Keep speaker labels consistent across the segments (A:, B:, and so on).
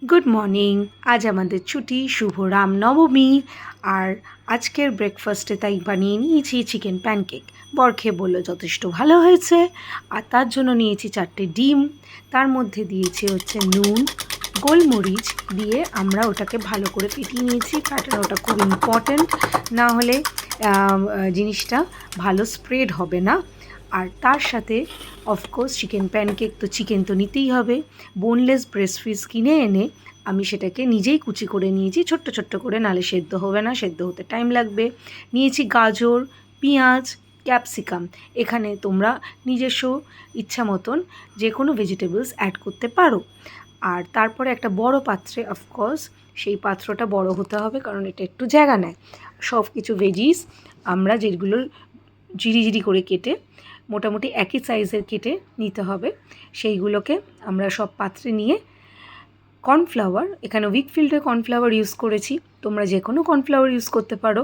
A: Good morning. আজ আমাদের ছুটি, শুভ রামনবমী। আর আজকের ব্রেকফাস্টে তাই বানিয়ে নিয়েছি চিকেন প্যানকেক। বর খেয়ে বললো যথেষ্ট ভালো হয়েছে। আর তার জন্য নিয়েছি 4টে ডিম, তার মধ্যে দিয়েছি হচ্ছে নুন, গোলমরিচ দিয়ে আমরা ওটাকে ভালো করে ফেটিয়ে নিয়েছি। ফাটানোটা খুব ইম্পর্ট্যান্ট, না হলে জিনিসটা ভালো স্প্রেড হবে না। আর তার সাথে অফকোর্স চিকেন প্যানকেক, তো চিকেন তো নিতেই হবে। বোনলেস ব্রেস্ট পিস কিনে এনে আমি সেটাকে নিজেই কুচি করে নিয়েছি ছোট্ট ছোট্ট করে, নালে সেদ্ধ হবে না, সেদ্ধ হতে টাইম লাগবে। নিয়েছি গাজর, পেঁয়াজ, ক্যাপসিকাম। এখানে তোমরা নিজস্ব ইচ্ছা মতন যে কোনো ভেজিটেবলস অ্যাড করতে পারো। আর তারপরে একটা বড় পাত্রে, অফকোর্স সেই পাত্রটা বড় হতে হবে কারণ এটা একটু জায়গা নেয়। সব কিছু ভেজিস আমরা যেগুলো জিরি করে কেটে মোটামুটি একই সাইজের কেটে নিতে হবে, সেইগুলোকে আমরা সব পাত্রে নিয়ে কর্নফ্লাওয়ার, এখানে উইকফিল্ডের কর্নফ্লাওয়ার ইউজ করেছি, তোমরা যে কোনো কর্নফ্লাওয়ার ইউজ করতে পারো,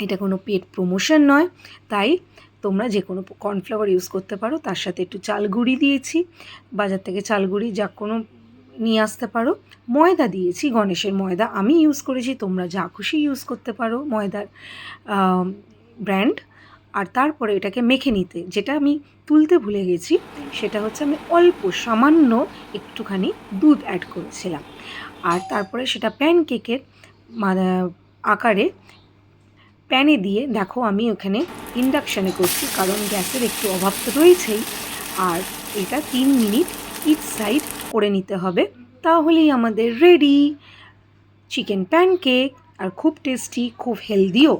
A: এটা কোনো পেড প্রমোশন নয়, তাই তোমরা যে কোনো কর্নফ্লাওয়ার ইউজ করতে পারো। তার সাথে একটু চাল গুঁড়ি দিয়েছি, বাজার থেকে চাল গুঁড়ি যা কোনো নিয়ে আসতে পারো। ময়দা দিয়েছি, গণেশের ময়দা আমি ইউজ করেছি, তোমরা যা খুশি ইউজ করতে পারো ময়দার ব্র্যান্ড। আর তারপরে এটাকে মেখে নিতে, যেটা আমি তুলতে ভুলে গেছি, সেটা হচ্ছে আমি অল্প সামান্য একটুখানি দুধ অ্যাড করেছিলাম। আর তারপরে সেটা প্যানকেকের আকারে প্যানে দিয়ে, দেখো আমি ওখানে ইন্ডাকশানে করছি কারণ গ্যাসের একটু অভাব তো রয়েছেই। আর এটা 3 মিনিট ইচ সাইড করে নিতে হবে, তাহলেই আমাদের রেডি চিকেন প্যানকেক। আর খুব টেস্টি, খুব হেলদিও।